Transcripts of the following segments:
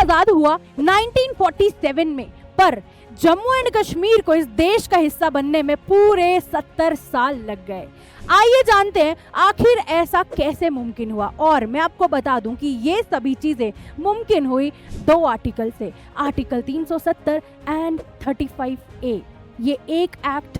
आजाद हुआ 1947 में, पर जम्मू एंड कश्मीर को इस देश का हिस्सा बनने में पूरे 70 साल लग गए। आइए जानते हैं आखिर ऐसा कैसे मुमकिन हुआ। और मैं आपको बता दूं कि ये सभी चीजें मुमकिन हुई 2 आर्टिकल से, आर्टिकल 370 एंड 35A। ये एक एक्ट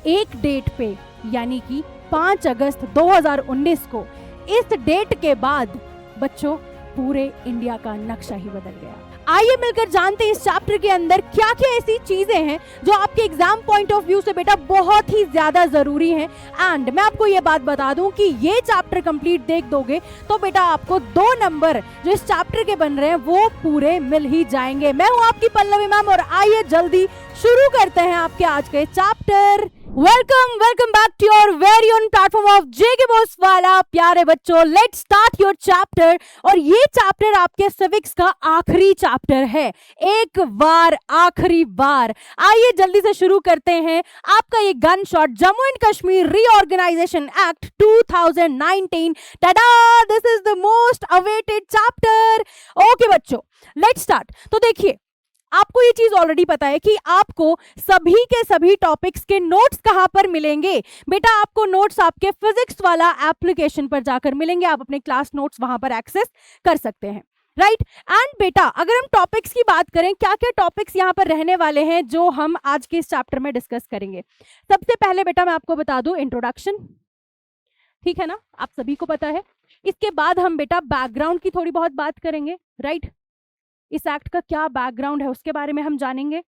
एक डेट पे, यानी कि 5 अगस्त 2019 को, इस डेट के बाद बच्चों पूरे इंडिया का नक्शा ही बदल गया। आइए मिलकर जानते हैं इस चैप्टर के अंदर क्या क्या ऐसी चीजें हैं जो आपके एग्जाम पॉइंट ऑफ व्यू से बेटा बहुत ही ज्यादा जरूरी हैं। एंड मैं आपको ये बात बता दूं कि ये चैप्टर कंप्लीट देख दोगे तो बेटा आपको 2 नंबर जो इस चैप्टर के बन रहे हैं वो पूरे मिल ही जाएंगे। मैं हूं आपकी पल्लवी मैम और आइए जल्दी शुरू करते हैं आपके आज के chapter. Welcome back to your very own platform of J K Boswala. प्यारे बच्चों, लेट्स स्टार्ट योर चैप्टर। और ये चैप्टर आपके सिविक्स का आखिरी चैप्टर है, एक बार आखिरी बार। आइए जल्दी से शुरू करते हैं आपका ये gun shot, Jammu and Kashmir reorganisation act 2019। Tada, this is the most awaited chapter. Okay बच्चों, लेट्स स्टार्ट। तो देखिए, आपको ये चीज ऑलरेडी पता है कि आपको सभी के सभी टॉपिक्स के नोट्स कहां पर मिलेंगे। बेटा आपको नोट्स आपके फिजिक्स वाला एप्लीकेशन पर जाकर मिलेंगे, आप अपने क्लास नोट्स वहां पर एक्सेस कर सकते हैं, राइट। एंड बेटा अगर हम टॉपिक्स की बात करें, क्या क्या टॉपिक्स यहाँ पर रहने वाले हैं जो हम आज के इस चैप्टर में डिस्कस करेंगे। सबसे पहले बेटा मैं आपको बता दूं इंट्रोडक्शन, ठीक है ना, आप सभी को पता है। इसके बाद हम बेटा बैकग्राउंड की थोड़ी बहुत बात करेंगे, राइट। इस एक्ट का क्या बैकग्राउंड है उसके बारे में हम जानेंगे।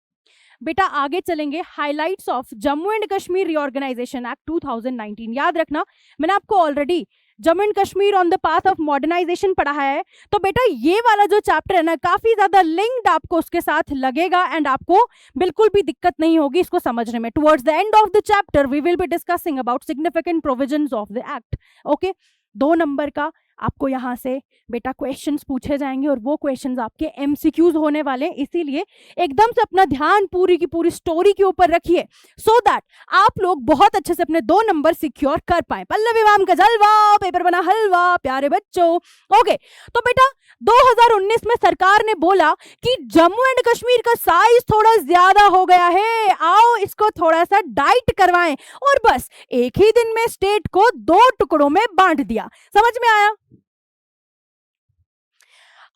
बेटा आगे चलेंगे, highlights of Jammu and Kashmir reorganisation act 2019। याद रखना मैंने आपको already Jammu and Kashmir on the path of modernisation पढ़ाया है, तो बेटा ये वाला जो चैप्टर है ना काफी ज्यादा लिंक्ड आपको उसके साथ लगेगा एंड आपको बिल्कुल भी दिक्कत नहीं होगी इसको समझने में। Towards the end of the chapter we will be discussing about significant provisions of the act. Okay, 2 number का आपको यहाँ से बेटा क्वेश्चंस पूछे जाएंगे और वो क्वेश्चंस आपके एमसीक्यूज होने वाले, इसीलिए एकदम से अपना ध्यान पूरी की पूरी स्टोरी के ऊपर रखिए सो दैट आप लोग बहुत अच्छे से अपने 2 नंबर सिक्योर कर पाए। पल्लवी मैम का जलवा, पेपर बना हलवा। प्यारे बच्चों, ओके, तो बेटा 2019 में सरकार ने बोला कि जम्मू एंड कश्मीर का साइज थोड़ा ज्यादा हो गया है, आओ इसको थोड़ा सा डाइट करवाएं, और बस एक ही दिन में स्टेट को 2 टुकड़ों में बांट दिया। समझ में आया।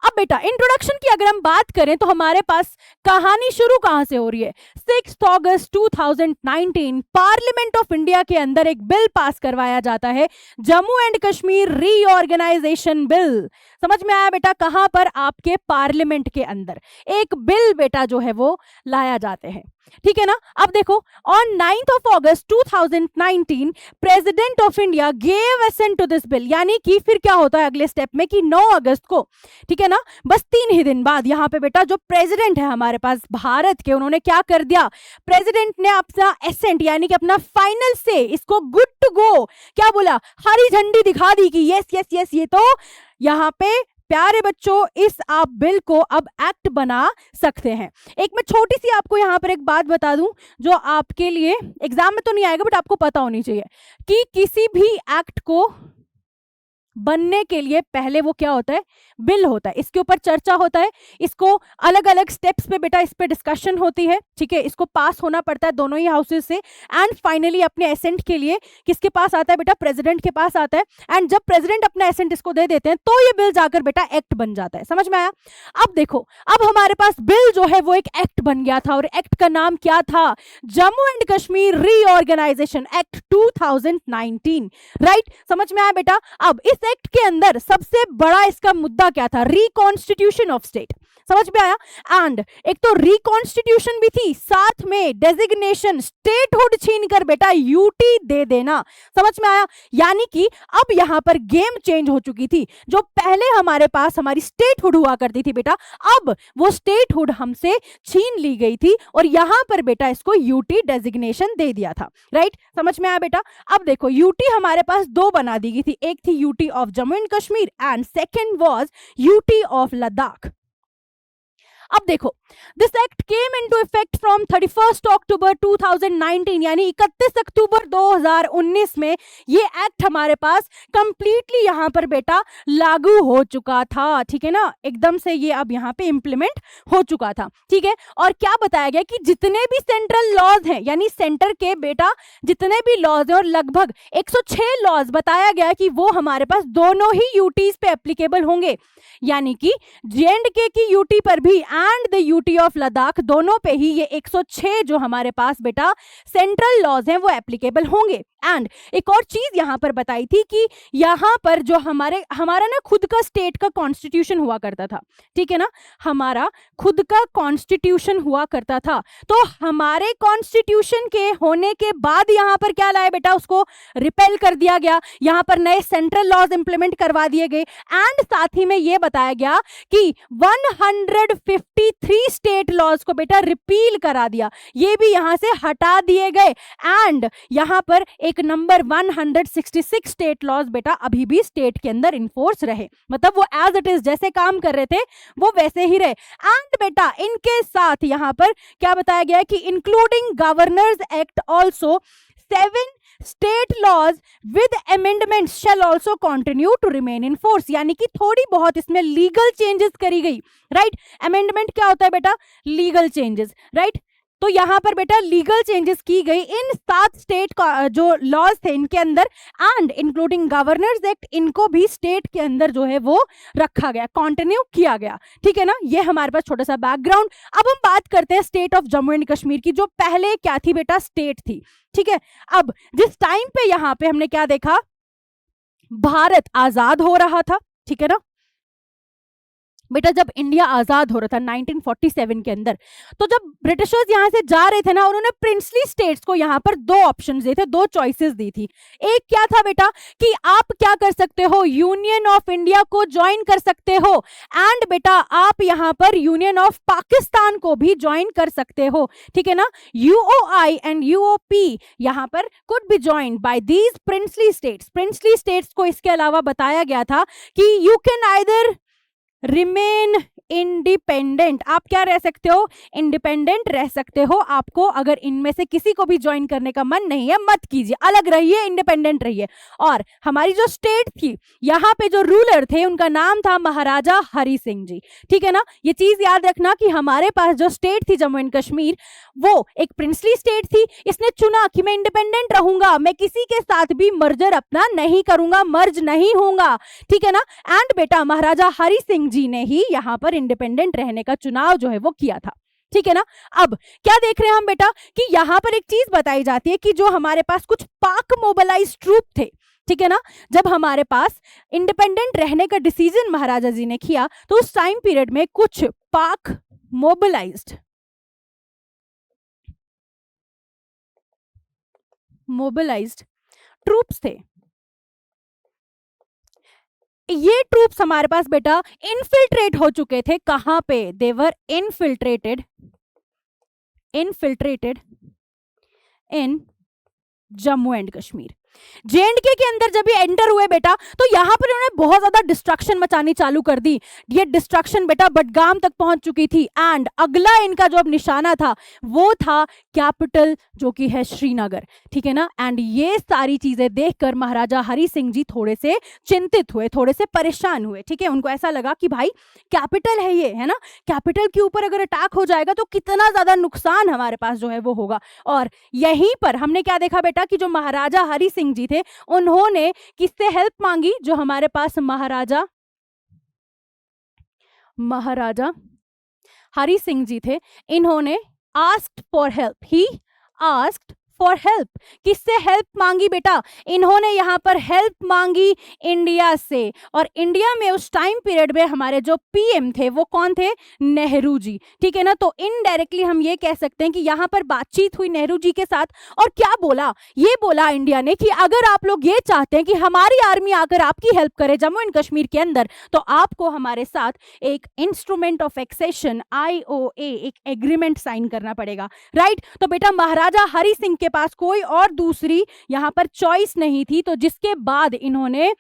अब बेटा इंट्रोडक्शन की अगर हम बात करें तो हमारे पास कहानी शुरू कहां से हो रही है। 6 अगस्त 2019 पार्लियामेंट ऑफ इंडिया के अंदर एक बिल पास करवाया जाता है, Jammu and Kashmir reorganisation bill. समझ में आया बेटा, कहां पर? आपके पार्लियामेंट के अंदर एक बिल बेटा जो है वो लाया जाते हैं, ठीक है ना। अब देखो, on 9 August 2019 president of India gave assent to this bill, यानी कि फिर क्या होता है अगले स्टेप में कि 9 अगस्त को, ठीक है ना, बस 3 ही दिन बाद यहाँ पे बेटा जो प्रेसिडेंट है हमारे पास भारत के, उन्होंने क्या कर दिया, प्रेसिडेंट ने अपना एसेंट यानी कि अपना फाइनल से इसको गुड टू गो क्या बोला, हरी झंडी दिखा दी कि यस यस यस ये तो यहाँ पे प्यारे बच्चों इस आप बिल को अब एक्ट बना सकते हैं। एक मैं छोटी सी आपको यहाँ पर एक बात बता दूं जो आपके लिए एग्जाम में तो नहीं आएगा बट आपको पता होनी चाहिए कि किसी भी एक्ट को बनने के लिए पहले वो क्या होता है, बिल होता है, इसके ऊपर चर्चा होता है, इसको अलग अलग स्टेप्स पे बेटा इस पे डिस्कशन होती है, ठीक है, इसको पास होना पड़ता है दोनों ही हाउसेस से एंड फाइनली अपने एसेंट के लिए किसके पास आता है बेटा, प्रेसिडेंट के पास आता है। एंड जब प्रेसिडेंट अपना एसेंट इसको दे देते हैं तो ये बिल जाकर बेटा एक्ट बन जाता है। समझ में आया। अब देखो, अब हमारे पास बिल जो है वो एक एक्ट बन गया था और एक्ट का नाम क्या था, Jammu and Kashmir reorganisation act 2019, right. समझ में आया बेटा। अब इस एक्ट के अंदर सबसे बड़ा इसका मुद्दा क्या था, रिकॉन्स्टिट्यूशन ऑफ स्टेट। समझ में आया। एंड एक तो रिकॉन्स्टिट्यूशन भी थी, साथ में डेजिग्नेशन स्टेटहुड छीनकर बेटा यूटी दे देना। समझ में आया। यानी कि अब यहां पर गेम चेंज हो चुकी थी। जो पहले हमारे पास हमारी स्टेटहुड हुआ करती थी बेटा, अब वो स्टेटहुड हमसे छीन ली गई थी और यहां पर बेटा इसको यूटी डेजिग्नेशन दे दिया था, राइट। समझ में आया बेटा। अब देखो, यूटी हमारे पास 2 बना दी गई थी, एक थी UT of Jammu and Kashmir and second was UT of Ladakh. अब देखो, this act came into effect from 31 अक्टूबर 2019, यानी 31 अक्टूबर 2019 में ये एक्ट हमारे पास कंप्लीटली यहाँ पर बेटा लागू हो चुका था, ठीक है ना, एकदम से ये अब यहाँ पे इंप्लीमेंट हो चुका था, ठीक है। और क्या बताया गया कि जितने भी सेंट्रल लॉज हैं, यानी सेंटर के बेटा जितने भी लॉज हैं, और लगभग 106 लॉज बताया गया कि वो हमारे पास दोनों ही यूटीज पे एप्लीकेबल होंगे, यानी कि जे&के की यूटी पर भी and the UT of Ladakh, दोनों पे ही ये 106 जो हमारे पास बेटा सेंट्रल लॉज हैं वो एप्लीकेबल होंगे। एंड एक और चीज यहां पर बताई थी कि यहां पर जो हमारा ना खुद का स्टेट का कॉन्स्टिट्यूशन हुआ करता था, ठीक है ना, हमारा खुद का कॉन्स्टिट्यूशन हुआ करता था, तो हमारे कॉन्स्टिट्यूशन के होने के बाद यहां पर क्या लाया बेटा, उसको रिपेल कर दिया गया, यहां पर नए सेंट्रल लॉज इंप्लीमेंट करवा दिए गए, एंड साथ ही में यह बताया गया कि 153 स्टेट लॉज को बेटा रिपील करा दिया, ये भी यहां से हटा दिए गए, एंड यहां पर एक नंबर 166 स्टेट लॉज बेटा अभी भी स्टेट के अंदर इन्फोर्स रहे, मतलब वो एज इट इज जैसे काम कर रहे थे वो वैसे ही रहे। एंड बेटा इनके साथ यहां पर क्या बताया गया कि including governors act also 7 state laws with amendments shall also continue to remain in force, यानी कि थोड़ी बहुत इसमें लीगल चेंजेस करी गई, राइट। अमेंडमेंट क्या होता है बेटा, लीगल चेंजेस, राइट। तो यहां पर बेटा लीगल चेंजेस की गई इन 7 स्टेट का जो लॉज थे इनके अंदर, एंड इंक्लूडिंग गवर्नर्स एक्ट, इनको भी स्टेट के अंदर जो है वो रखा गया, कंटिन्यू किया गया, ठीक है ना। ये हमारे पास छोटा सा बैकग्राउंड। अब हम बात करते हैं state of Jammu and Kashmir की, जो पहले क्या थी बेटा, स्टेट थी, ठीक है। अब जिस टाइम पे यहां पे हमने क्या देखा, भारत आजाद हो रहा था, ठीक है ना, बेटा जब इंडिया आजाद हो रहा था 1947 के अंदर, तो जब ब्रिटिशर्स यहां से जा रहे थे ना, उन्होंने प्रिंसली स्टेट्स को यहां पर 2 ऑप्शंस दिए थे, 2 चॉइसेस दी थी। एक क्या था बेटा कि आप क्या कर सकते हो, यूनियन ऑफ इंडिया को ज्वाइन कर सकते हो, एंड बेटा आप यहां पर यूनियन ऑफ पाकिस्तान को भी ज्वाइन कर सकते हो, ठीक है ना। यूओआई एंड यूओपी यहां पर could be joined bye these princely states. Princely states को इसके अलावा बताया गया था कि you can either remain independent, आप क्या रह सकते हो, इंडिपेंडेंट रह सकते हो, आपको अगर इनमें से किसी को भी ज्वाइन करने का मन नहीं है मत कीजिए, अलग रहिए, इंडिपेंडेंट रहिए। और हमारी जो स्टेट थी, यहाँ पे जो रूलर थे उनका नाम था महाराजा हरि सिंह जी, ठीक है ना। ये चीज याद रखना कि हमारे पास जो स्टेट थी जम्मू एंड कश्मीर, वो एक प्रिंसली स्टेट थी, इसने चुना कि मैं इंडिपेंडेंट रहूंगा, मैं किसी के साथ भी मर्जर अपना नहीं करूंगा, मर्ज नहीं होऊंगा, ठीक है ना। एंड बेटा महाराजा हरि सिंह जी ने ही यहां पर इंडिपेंडेंट रहने का चुनाव जो है वो किया था, ठीक है ना। अब क्या देख रहे हैं हम बेटा कि यहां पर एक चीज बताई जाती है कि जो हमारे पास कुछ पाक मोबिलाइज ट्रूप थे, ठीक है ना, जब हमारे पास इंडिपेंडेंट रहने का डिसीजन महाराजा जी ने किया, तो उस टाइम पीरियड में कुछ पाक मोबिलाइज्ड ट्रूप्स थे। ये ट्रूप्स हमारे पास बेटा इनफिल्ट्रेट हो चुके थे, कहां पे, they were infiltrated in Jammu and Kashmir. J and K के अंदर जब ये एंटर हुए बेटा, तो यहां पर उन्होंने बहुत ज्यादा डिस्ट्रक्शन मचानी चालू कर दी। ये डिस्ट्रक्शन बेटा बडगाम तक पहुंच चुकी थी, एंड अगला इनका जो अब निशाना था वो था कैपिटल, जो कि है श्रीनगर, ठीक है ना। एंड ये सारी चीजें देखकर महाराजा हरि सिंह जी थोड़े से चिंतित हुए, थोड़े से परेशान हुए, ठीक है। उनको ऐसा लगा कि भाई कैपिटल है ये, है ना, कैपिटल के ऊपर अगर अटैक हो जाएगा तो कितना ज्यादा नुकसान हमारे पास जो है वो होगा। और यहीं पर हमने क्या देखा बेटा कि जो महाराजा हरि सिंह जी थे, उन्होंने किससे हेल्प मांगी, जो हमारे पास महाराजा हरि सिंह जी थे, इन्होंने asked for help, he asked for help. किससे हेल्प मांगी बेटा, इन्होंने यहां पर हेल्प मांगी इंडिया से। और इंडिया में उस टाइम पीरियड में हमारे जो पीएम थे वो कौन थे, नेहरू जी, ठीक है ना। तो इनडायरेक्टली हम ये कह सकते हैं कि यहां पर बातचीत हुई नेहरू जी के साथ, और क्या बोला, ये बोला इंडिया ने कि अगर आप लोग ये चाहते हैं कि हमारी आर्मी आकर आपकी हेल्प करे जम्मू एंड कश्मीर के अंदर, तो आपको हमारे साथ एक इंस्ट्रूमेंट ऑफ एक्सेशन IOA, एक एग्रीमेंट साइन करना पड़ेगा, राइट। तो बेटा महाराजा हरि सिंह के पास कोई और दूसरी यहां पर चॉइस नहीं थी, तो जिसके बाद इन्होंने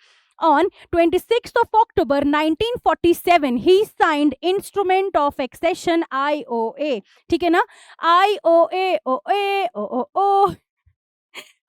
On 26th of October 1947 he signed Instrument of Accession IOA, ठीक है ना, IOA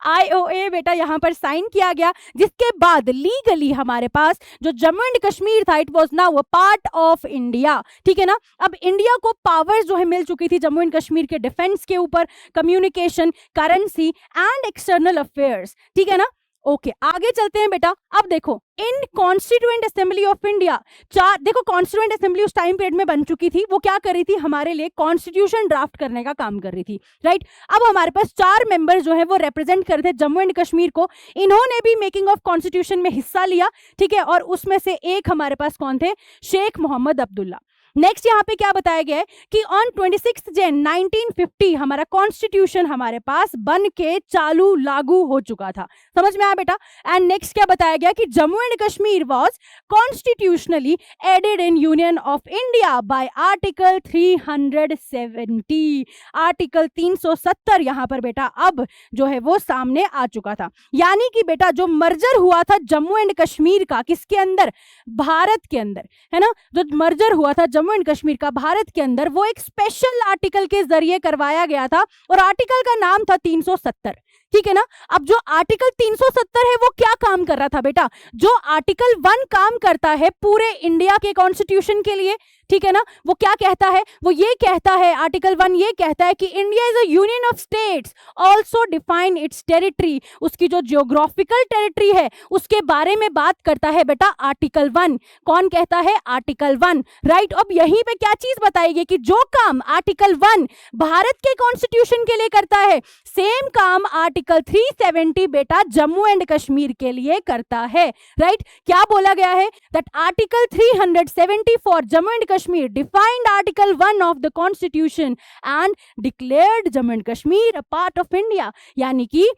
IOA बेटा यहाँ पर साइन किया गया, जिसके बाद लीगली हमारे पास जो जम्मू एंड कश्मीर था it was now a part of India, ठीक है ना। अब इंडिया को पावर्स जो है मिल चुकी थी जम्मू एंड कश्मीर के डिफेंस के ऊपर, communication, currency and external affairs, ठीक है ना। ओके आगे चलते हैं बेटा। अब देखो इन कॉन्स्टिट्यूएंट असेंबली ऑफ इंडिया, चार देखो कॉन्स्टिट्यूएंट असेंबली उस टाइम पीरियड में बन चुकी थी, वो क्या कर रही थी, हमारे लिए कॉन्स्टिट्यूशन ड्राफ्ट करने का काम कर रही थी, राइट। अब हमारे पास 4 मेंबर जो है वो रिप्रेजेंट कर रहे थे जम्मू एंड कश्मीर को, इन्होंने भी मेकिंग ऑफ कॉन्स्टिट्यूशन में हिस्सा लिया, ठीक है, और उसमें से एक हमारे पास कौन थे, शेख मोहम्मद अब्दुल्ला। नेक्स्ट यहाँ पे क्या बताया गया है कि ऑन 26 जन 1950 हमारा कॉन्स्टिट्यूशन हमारे पास बन के चालू लागू हो चुका था, समझ में आया बेटा। एंड नेक्स्ट क्या बताया गया कि Jammu and Kashmir was constitutionally added in union of India by article 370, article 370 यहाँ पर बेटा अब जो है वो सामने आ चुका था। यानी कि बेटा जो मर्जर हुआ था जम्मू एंड कश्मीर का, किसके अंदर, भारत के अंदर, है ना, जो मर्जर हुआ था जम्मू एंड कश्मीर का भारत के अंदर, वो एक स्पेशल आर्टिकल के जरिए करवाया गया था और आर्टिकल का नाम था 370, ठीक है ना। अब जो आर्टिकल 370 है वो क्या काम कर रहा था बेटा, जो आर्टिकल 1 काम करता है पूरे इंडिया के कॉन्स्टिट्यूशन के लिए, ठीक है ना, वो क्या कहता है, वो ये कहता है, आर्टिकल 1 ये कहता है कि India is a union of states, also define it's territory, उसकी जो जियोग्राफिकल टेरिटरी है उसके बारे में बात करता है बेटा आर्टिकल 1। कौन कहता है, आर्टिकल 1, राइट। अब यहीं पे क्या चीज बताएगी कि जो काम आर्टिकल 1 भारत के कॉन्स्टिट्यूशन के लिए करता है, सेम काम आर्टिकल 370 बेटा जम्मू एंड कश्मीर के लिए करता है, राइट। क्या बोला गया है, that article 370 for Jammu and Kashmir defined article 1 of the constitution and declared Jammu and Kashmir a part of India. यानी कि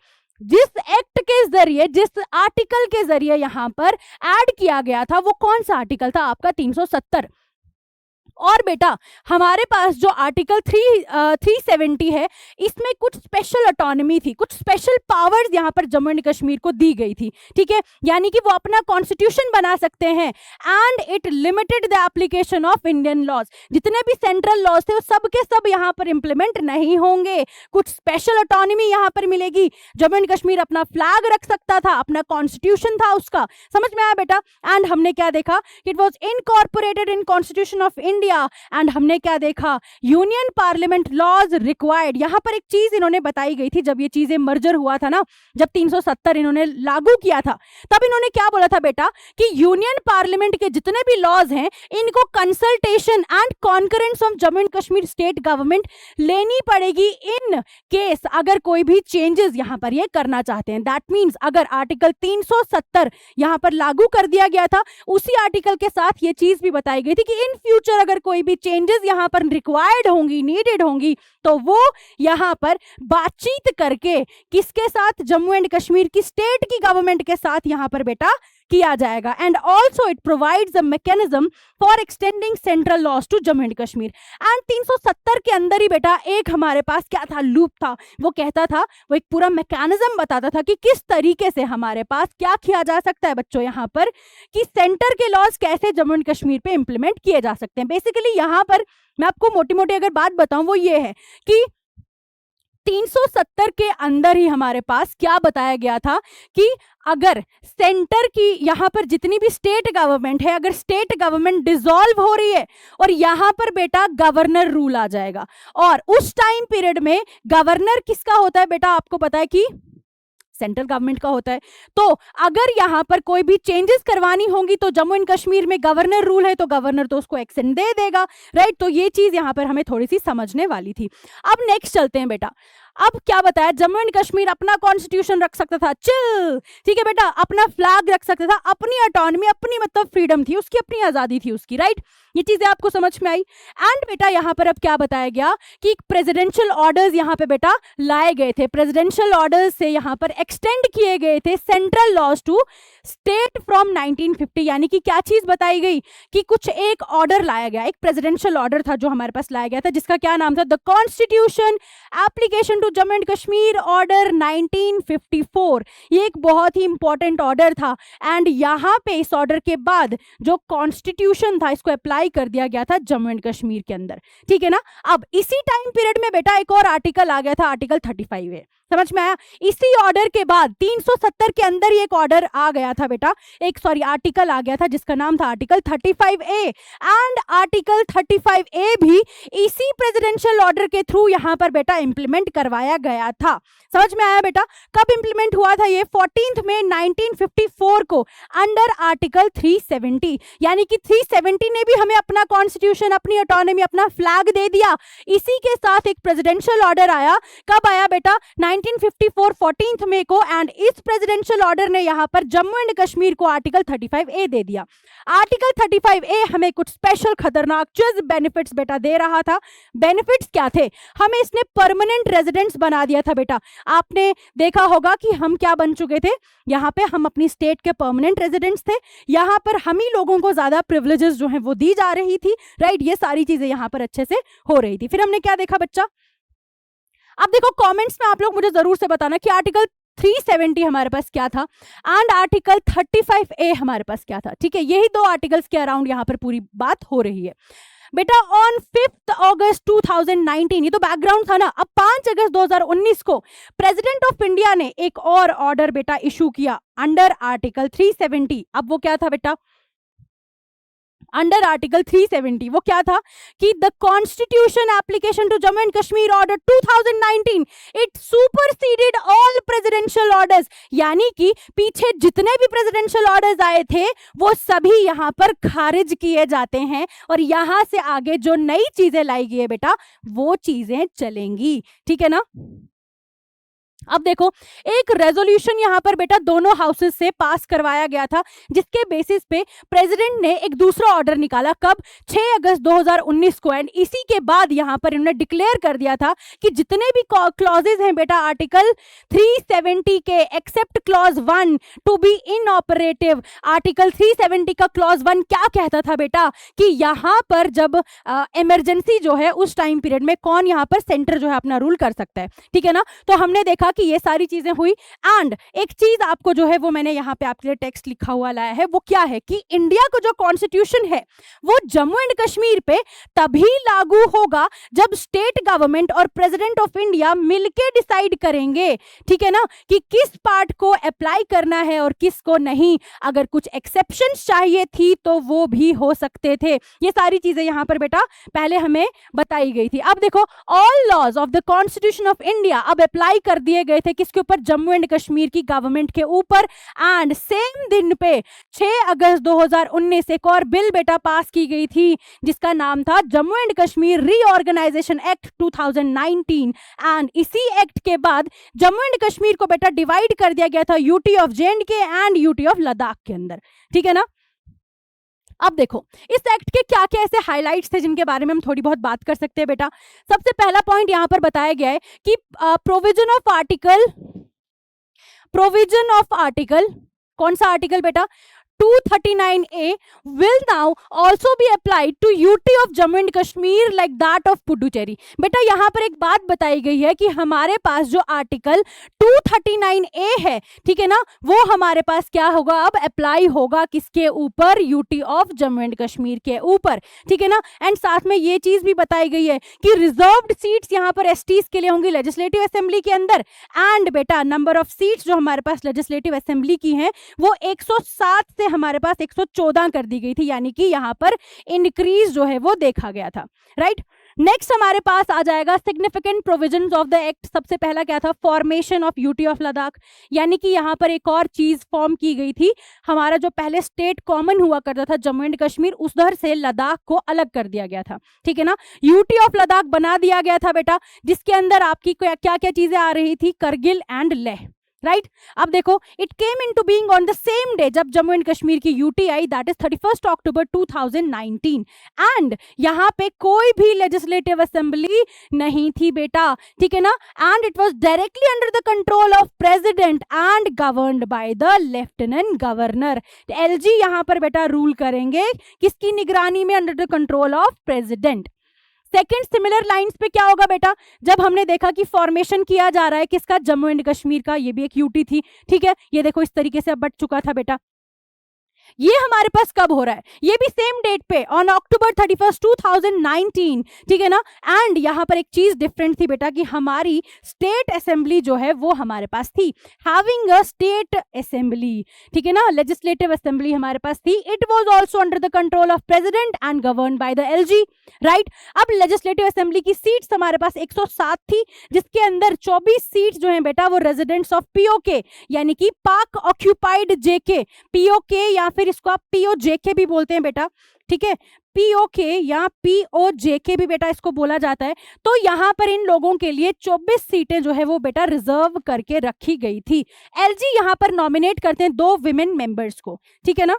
जिस एक्ट के जरिए, जिस आर्टिकल के जरिए यहां पर ऐड किया गया था, वो कौन सा आर्टिकल था, आपका 370। और बेटा हमारे पास जो आर्टिकल 370 है इसमें कुछ स्पेशल ऑटोनॉमी थी, कुछ स्पेशल पावर्स यहाँ पर जम्मू एंड कश्मीर को दी गई थी, ठीक है। यानी कि वो अपना कॉन्स्टिट्यूशन बना सकते हैं and it limited the application of Indian laws, जितने भी सेंट्रल लॉज थे वो सब के सब यहाँ पर इंप्लीमेंट नहीं होंगे, कुछ स्पेशल ऑटोनॉमी यहाँ पर मिलेगी। जम्मू एंड कश्मीर अपना फ्लैग रख सकता था, अपना कॉन्स्टिट्यूशन था उसका, समझ में आया बेटा। एंड हमने क्या देखा, it was incorporated in constitution of India and हमने क्या देखा, यूनियन पार्लियामेंट लॉज रिक्वायर्ड। यहां पर एक चीज इन्होंने बताई गई थी, जब ये चीजें मर्जर हुआ था ना, जब 370 इन्होंने लागू किया था, तब इन्होंने क्या बोला था बेटा कि यूनियन पार्लियामेंट के जितने भी लॉज हैं इनको consultation and concurrence of Jammu and Kashmir state government लेनी पड़ेगी इन केस अगर कोई भी चेंजेस यहां पर ये करना चाहते हैं। दैट मीन्स अगर आर्टिकल 370 यहां पर लागू कर दिया गया था, उसी आर्टिकल के साथ ये चीज भी बताई गई थी कि इन फ्यूचर अगर कोई भी चेंजेस यहां पर रिक्वायर्ड होंगी, नीडेड होंगी, तो वो यहां पर बातचीत करके किसके साथ, जम्मू एंड कश्मीर की स्टेट की गवर्नमेंट के साथ यहां पर बेटा किया जाएगा। And also it provides a mechanism for extending central laws to Jammu and Kashmir. And 370 के अंदर ही बेटा एक हमारे पास क्या था, लूप था, वो कहता था, वो एक पूरा मैकेनिज्म बताता था कि किस तरीके से हमारे पास क्या किया जा सकता है बच्चों यहाँ पर, कि सेंटर के लॉज कैसे जम्मू एंड कश्मीर पे इंप्लीमेंट किए जा सकते हैं। बेसिकली यहाँ पर मैं आपको मोटी मोटी अगर बात बताऊं वो ये है कि 370 के अंदर ही हमारे पास क्या बताया गया था कि अगर सेंटर की यहां पर जितनी भी स्टेट गवर्नमेंट है, अगर स्टेट गवर्नमेंट डिसॉल्व हो रही है और यहां पर बेटा गवर्नर रूल आ जाएगा, और उस टाइम पीरियड में गवर्नर किसका होता है बेटा, आपको पता है कि सेंट्रल गवर्नमेंट का होता है। तो अगर यहां पर कोई भी चेंजेस करवानी होंगी तो जम्मू एंड कश्मीर में गवर्नर रूल है, तो गवर्नर तो उसको एक्शन दे देगा, राइट। तो ये चीज यहां पर हमें थोड़ी सी समझने वाली थी। अब नेक्स्ट चलते हैं बेटा। अब क्या बताया, जम्मू एंड कश्मीर अपना कॉन्स्टिट्यूशन रख सकता था, चिल, ठीक है बेटा, अपना फ्लैग रख सकता था, अपनी ऑटोनॉमी, अपनी मतलब फ्रीडम थी उसकी, अपनी आजादी थी उसकी, राइट। ये चीजें आपको समझ में आई। एंड बेटा यहां पर अब क्या बताया गया कि प्रेसिडेंशियल ऑर्डर्स यहां पे बेटा लाए गए थे, प्रेसिडेंशियल ऑर्डर्स से यहां पर एक्सटेंड किए गए थे central laws to state from 1950। यानी कि क्या चीज बताई गई कि कुछ एक ऑर्डर लाया गया, एक प्रेसिडेंशियल ऑर्डर था जो हमारे पास लाया गया था, जिसका क्या नाम था, the constitution application to Jammu and Kashmir order 1954, ये एक बहुत ही इंपॉर्टेंट ऑर्डर था एंड यहाँ पे इस ऑर्डर के बाद जो कॉन्स्टिट्यूशन था इसको अप्लाई कर दिया गया था जम्मू एंड कश्मीर के अंदर, ठीक है ना। अब इसी टाइम पीरियड में बेटा एक और आर्टिकल आ गया था, आर्टिकल 35A, समझ में आया। इसी ऑर्डर के बाद 370 के अंदर ही एक ऑर्डर आ गया था बेटा, आर्टिकल आ गया था जिसका नाम था article 35A and article 35A भी इसी प्रेसिडेंशियल ऑर्डर के थ्रू यहां पर बेटा इंप्लीमेंट करवाया गया था। समझ में आया बेटा। कब इंप्लीमेंट हुआ था ये? 14 मई 1954 को अंडर आर्टिकल 370, यानी कि 370 ने भी हमें अपना कॉन्स्टिट्यूशन, अपनी ऑटोनॉमी, अपना फ्लैग दे दिया। इसी के साथ एक प्रेसिडेंशियल ऑर्डर आया। कब आया बेटा? 1954 14 मई को, एंड इस प्रेसिडेंशियल ऑर्डर ने यहां पर जम्मू एंड कश्मीर को आर्टिकल 35A दे दिया। आर्टिकल 35A हमें कुछ स्पेशल खतरनाक चीज बेनिफिट्स बेटा दे रहा था। बेनिफिट्स क्या थे? हमें इसने परमानेंट रेजिडेंट्स बना दिया था बेटा। आपने देखा होगा कि हम क्या बन चुके थे, यहाँ पे हम अपनी स्टेट के परमानेंट रेजिडेंट्स थे, यहाँ पर हम ही लोगों को ज्यादा प्रिविलेजेस जो है वो दी जा रही थी, राइट। ये सारी चीजें यहाँ पर अच्छे से हो रही थी। फिर हमने क्या देखा बच्चा? अब देखो कमेंट्स में आप लोग मुझे जरूर से बताना कि आर्टिकल 370 हमारे पास क्या था एंड आर्टिकल 35A हमारे पास क्या था, ठीक है। यही दो आर्टिकल्स के अराउंड यहाँ पर पूरी बात हो रही है बेटा। ऑन 5 अगस्त 2019, ये तो बैकग्राउंड था ना। अब 5 अगस्त 2019 को प्रेसिडेंट ऑफ इंडिया ने एक और ऑर्डर बेटा इशू किया अंडर आर्टिकल 370। अब वो क्या था बेटा? अंडर आर्टिकल 370 वो क्या था कि the constitution application to Jammu and Kashmir order 2019 it superseded all presidential orders, यानी कि पीछे जितने भी प्रेसिडेंशियल ऑर्डर्स आए थे वो सभी यहां पर खारिज किए जाते हैं और यहां से आगे जो नई चीजें लाई गई है बेटा वो चीजें चलेंगी, ठीक है ना। अब देखो एक रेजोल्यूशन यहां पर बेटा दोनों हाउसेस से पास करवाया गया था, जिसके बेसिस पे प्रेसिडेंट ने एक दूसरा ऑर्डर निकाला। कब? 6 अगस्त 2019 को। एंड इसी के बाद यहां पर इन्होंने डिक्लेयर कर दिया था कि जितने भी क्लॉजेज हैं बेटा आर्टिकल 370 के, except clause 1 to be inoperative. Article 370 का क्लॉज 1 क्या कहता था बेटा कि यहां पर जब इमरजेंसी जो है उस टाइम पीरियड में कौन यहां पर सेंटर जो है अपना रूल कर सकता है, ठीक है ना। तो हमने देखा कि ये सारी चीजें हुई। एंड एक चीज आपको जो है वो मैंने यहाँ पे आपके लिए टेक्स्ट लिखा हुआ लाया है, वो क्या है कि इंडिया को जो कॉन्स्टिट्यूशन है वो जम्मू एंड कश्मीर पे तभी लागू होगा जब स्टेट गवर्नमेंट और प्रेसिडेंट ऑफ इंडिया मिलके डिसाइड करेंगे, ठीक है ना, कि किस पार्ट को अप्लाई करना है और किसको नहीं। अगर कुछ एक्सेप्शंस चाहिए थी तो वो भी हो सकते थे। ये सारी चीजें यहाँ पर बेटा पहले हमें बताई गई थी। अब देखो all laws of the constitution of India अब अप्लाई कर दिए गए थे किसके ऊपर? जम्मू एंड कश्मीर की गवर्नमेंट के ऊपर। एंड सेम दिन पे 6 अगस्त 2019 एक और बिल बेटा पास की गई थी जिसका नाम था Jammu and Kashmir reorganisation act 2019। And इसी एक्ट के बाद जम्मू एंड कश्मीर को बेटा डिवाइड कर दिया गया था UT of जे&के and UT of Ladakh के अंदर, ठीक है ना। अब देखो इस एक्ट के क्या क्या ऐसे हाइलाइट्स थे जिनके बारे में हम थोड़ी बहुत बात कर सकते हैं बेटा। सबसे पहला पॉइंट यहां पर बताया गया है कि प्रोविजन ऑफ आर्टिकल कौन सा आर्टिकल बेटा? 239A will now also be applied to UT of Jammu and Kashmir like that of Puducherry। बेटा यहाँ पर एक बात बताई गई है कि हमारे पास जो आर्टिकल 239A है, ठीक है ना, वो हमारे पास क्या होगा? अब अप्लाई होगा किसके ऊपर? UT of Jammu and Kashmir के ऊपर, ठीक है ना। एंड साथ में ये चीज भी बताई गई है कि रिजर्व्ड सीट्स यहाँ पर एसटीज के लिए होंगी लेजिस्लेटिव असेंबली के अंदर। एंड बेटा नंबर ऑफ सीट्स जो हमारे पास लेजिस्लेटिव असेंबली की हैं वो 107 से हमारे पास 114 कर दी गई थी, यानी कि यहां पर इंक्रीज जो है वो देखा गया था, राइट। नेक्स्ट हमारे पास आ जाएगा significant provisions of the act. सबसे पहला क्या था? Formation of UT of Ladakh, यानी कि यहां पर एक और चीज फॉर्म की गई थी। हमारा जो पहले स्टेट कॉमन हुआ करता था जम्मू एंड कश्मीर, उधर से लद्दाख को अलग कर दिया गया था, ठीक है ना। यूटी ऑफ लद्दाख बना दिया गया था बेटा, जिसके अंदर आपकी क्या क्या चीजें आ रही थी? Kargil and Leh, right. अब देखो it came into being on the same day जब जम्मू एंड कश्मीर की UT I, that is 31 October 2019। And यहाँ पे कोई भी लेजिस्लेटिव असेंबली नहीं थी बेटा, ठीक है ना। And it was directly under the control of president and governed by the lieutenant governor. LG यहाँ पर बेटा रूल करेंगे किसकी निगरानी में? Under the control of president. Second similar lines पे क्या होगा बेटा, जब हमने देखा कि फॉर्मेशन किया जा रहा है किसका, जम्मू एंड कश्मीर का, ये भी एक यूटी थी, ठीक है, ये देखो इस तरीके से अब बट चुका था बेटा। ये हमारे पास कब हो रहा है, ये भी सेम डेट पे ऑन October 31, 2019, ठीक है ना। एंड यहां पर एक चीज डिफरेंट थी बेटा कि हमारी स्टेट असेंबली जो है वो हमारे पास थी, हैविंग अ स्टेट असेंबली, ठीक है ना, लेजिस्लेटिव असेंबली हमारे पास थी। It was also under the control of president and govern by the LG, right. अब लेजिस्लेटिव असेंबली की सीट्स हमारे पास 107 थी, जिसके अंदर 24 सीट्स जो है बेटा वो रेजिडेंट्स ऑफ पीओके यानी कि पाक ऑक्यूपाइड जेके, पीओके या फिर इसको आप पीओजेके भी बोलते हैं बेटा, ठीक है, पीओके या पीओजेके भी बेटा इसको बोला जाता है। तो यहां पर इन लोगों के लिए 24 सीटें जो है वो बेटा रिजर्व करके रखी गई थी। एलजी यहां पर नॉमिनेट करते हैं 2 विमेन मेंबर्स को, ठीक है ना।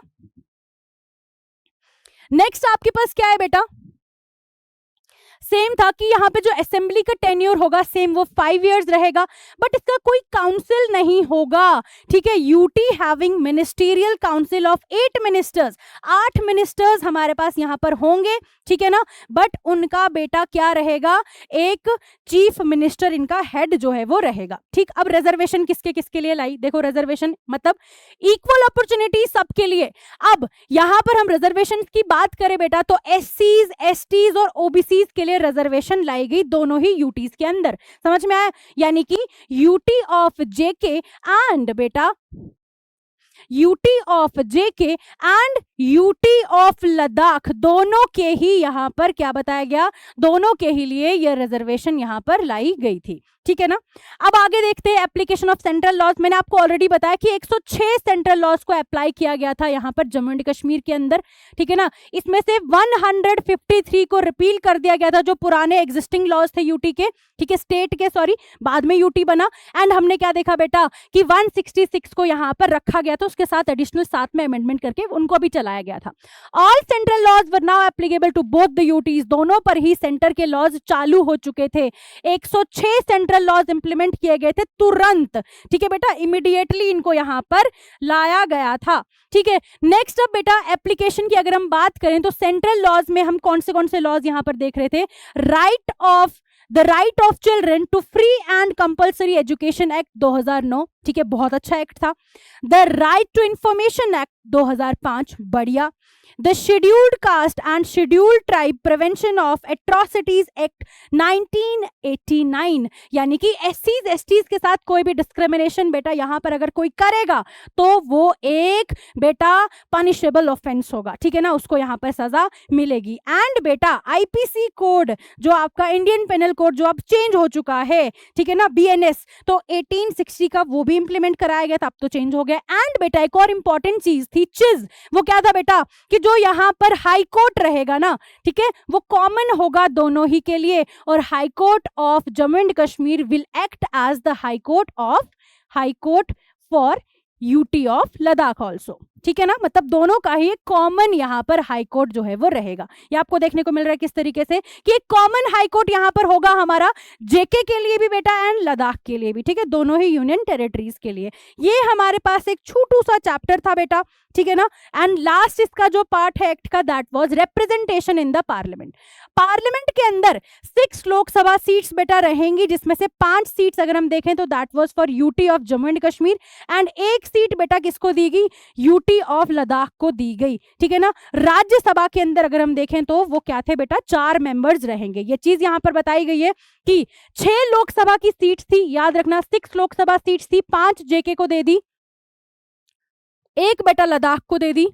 नेक्स्ट आपके पास क्या है बेटा, सेम था कि यहाँ पे जो असेंबली का टेन्योर होगा सेम वो 5 इयर्स रहेगा, बट इसका कोई काउंसिल नहीं होगा, ठीक है। UT having ministerial council of 8 ministers, 8 ministers हमारे पास यहाँ पर होंगे, ठीक है ना, बट उनका बेटा क्या रहेगा, एक चीफ मिनिस्टर इनका हेड जो है वो रहेगा, ठीक। अब रिजर्वेशन किसके किसके लिए लाई, देखो रिजर्वेशन मतलब इक्वल अपॉर्चुनिटी सबके लिए। अब यहां पर हम रिजर्वेशन की बात करें बेटा तो एससीज, एसटीज और ओबीसीज के लिए रिजर्वेशन लाई गई दोनों ही यूटीज के अंदर, समझ में आया, यानी कि यूटी ऑफ जेके एंड बेटा UT of JK and UT of Ladakh, दोनों के ही यहां पर क्या बताया गया, दोनों के ही लिए यह रिजर्वेशन यहां पर लाई गई थी, ठीक है ना। अब आगे देखते हैं एप्लीकेशन ऑफ सेंट्रल लॉज। मैंने आपको ऑलरेडी बताया कि 106 सेंट्रल लॉज को अप्लाई किया गया था यहां पर जम्मू एंड कश्मीर के अंदर, ठीक है ना। इसमें से 153 को रिपील कर दिया गया था जो पुराने एग्जिस्टिंग लॉज थे यूटी के, ठीक है, स्टेट के, सॉरी, बाद में यूटी बना। एंड हमने क्या देखा बेटा कि 166 को यहां पर रखा गया था, उसके साथ एडिशनल 7 में अमेंडमेंट करके उनको भी चलाया गया था। All central laws were now applicable to both the UTs, दोनों पर ही सेंटर के लॉज चालू हो चुके थे। 106 सेंट्रल लॉज इंप्लीमेंट किए गए थे तुरंत, ठीक है बेटा, इमीडिएटली इनको यहां पर लाया गया था, ठीक है। नेक्स्ट अब बेटा एप्लीकेशन की अगर हम बात करें तो सेंट्रल लॉज में हम कौन से लॉज यहां पर देख रहे थे, the right of children to free and compulsory education act 2009, ठीक है, बहुत अच्छा एक्ट था। The right to information act 2005, बढ़िया। The scheduled caste and scheduled tribe prevention of atrocities act 1989, यानी कि एससीज एसटीज के साथ कोई भी डिस्क्रिमिनेशन बेटा यहां पर अगर कोई करेगा तो वो एक बेटा पनिशेबल ऑफेंस होगा, ठीक है ना, उसको यहां पर सजा मिलेगी। एंड बेटा आईपीसी कोड जो आपका इंडियन पेनल कोड जो अब चेंज हो चुका है, ठीक है ना, बीएनएस, तो 1860 का वो भी इंप्लीमेंट कराया गया था, अब तो चेंज हो गया। एंड बेटा एक और इंपॉर्टेंट चीज थी चिज, वो क्या था बेटा कि जो यहां पर हाई कोर्ट रहेगा ना, ठीक है, वो कॉमन होगा दोनों ही के लिए, और high court of Jammu and Kashmir will act as the high court for UT of Ladakh also, ठीक है ना, मतलब दोनों का ही कॉमन यहां पर हाई कोर्ट जो है वो रहेगा। ये आपको देखने को मिल रहा है किस तरीके से कि एक कॉमन हाई कोर्ट यहां पर होगा हमारा जेके के लिए भी बेटा एंड लद्दाख के लिए भी, ठीक है, दोनों ही यूनियन टेरिटरीज के लिए। ये हमारे पास एक छोटू सा चैप्टर था बेटा, ठीक है ना। एंड लास्ट इसका जो पार्ट है एक्ट का that was representation in the parliament. Parliament के अंदर 6 लोकसभा सीट्स बेटा रहेंगी, जिसमें से 5 सीट्स अगर हम देखें तो that was for UT of Jammu and Kashmir, and 1 seat बेटा किसको दी गई, यूटी ऑफ लद्दाख को दी गई, ठीक है ना। राज्यसभा के अंदर अगर हम देखें तो वो क्या थे बेटा, 4 मेंबर्स रहेंगे। ये चीज यहां पर बताई गई है कि 6 लोकसभा की सीट्स थी, याद रखना 6 लोकसभा सीट्स थी, 5 जेके को दे दी, 1 बेटा लद्दाख को दे दी,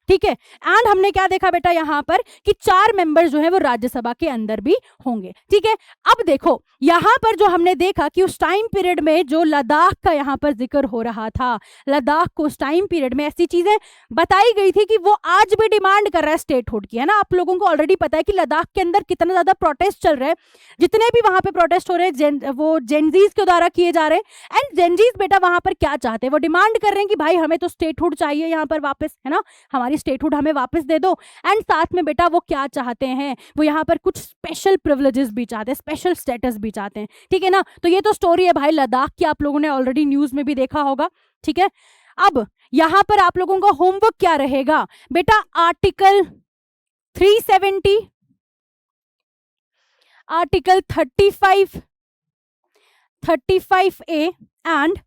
ठीक है। एंड हमने क्या देखा बेटा यहां पर कि 4 मेंबर्स जो है वो राज्यसभा के अंदर भी होंगे, ठीक है। अब देखो यहां पर जो हमने देखा कि उस टाइम पीरियड में जो लद्दाख का यहां पर जिक्र हो रहा था, लद्दाख को उस टाइम पीरियड में ऐसी चीजें बताई गई थी कि वो आज भी डिमांड कर रहा है स्टेटहुड की, है ना। आप लोगों को ऑलरेडी पता है कि लद्दाख के अंदर कितना ज्यादा प्रोटेस्ट चल रहा है, जितने भी वहां पे प्रोटेस्ट हो रहे हैं वो जेनजीज के द्वारा किए जा रहे हैं। एंड जेनजीज बेटा वहां पर क्या चाहते हैं, वो डिमांड कर रहे हैं कि भाई हमें तो स्टेटहुड चाहिए यहाँ पर वापस, है ना, हमारी स्टेटहुड हमें वापस दे दो। एंड साथ में बेटा वो क्या चाहते हैं, वो यहाँ पर कुछ स्पेशल प्रिविलेजेस भी चाहते हैं, स्पेशल स्टेटस भी चाहते हैं, ठीक है ना। तो ये तो स्टोरी है भाई लद्दाख की, आप लोगों ने ऑलरेडी न्यूज में भी देखा होगा, ठीक है। अब यहां पर आप लोगों का होमवर्क क्या रहेगा बेटा, article 370 article 35A and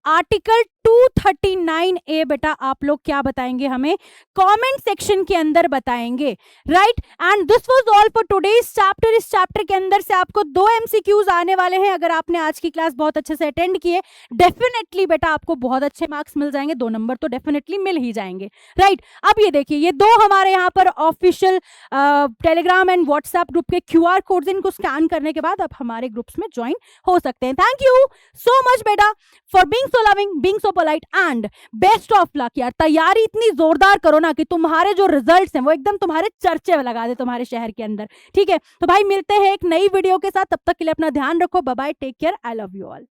article 239A बेटा आप लोग क्या बताएंगे हमें कमेंट सेक्शन के अंदर बताएंगे, right. And this was all for today's chapter. इस चैप्टर के अंदर से आपको 2 एमसीक्यूज आने वाले हैं। अगर आपने आज की क्लास बहुत अच्छे से अटेंड किए, डेफिनेटली बेटा आपको बहुत अच्छे मार्क्स मिल जाएंगे, 2 नंबर तो डेफिनेटली मिल ही जाएंगे, राइट। अब ये देखिए, ये 2 हमारे यहाँ पर official Telegram and WhatsApp group के QR कोड्स, इनको स्कैन करने के बाद आप हमारे ग्रुप्स में ज्वाइन हो सकते हैं। थैंक यू सो मच बेटा for being so loving, being so polite and best of luck यार। तैयारी इतनी जोरदार करो ना कि तुम्हारे जो रिजल्ट्स हैं वो एकदम तुम्हारे चर्चे लगा दे तुम्हारे शहर के अंदर, ठीक है। तो भाई मिलते हैं एक नई वीडियो के साथ, तब तक के लिए अपना ध्यान रखो, bye bye, take care, I love you all.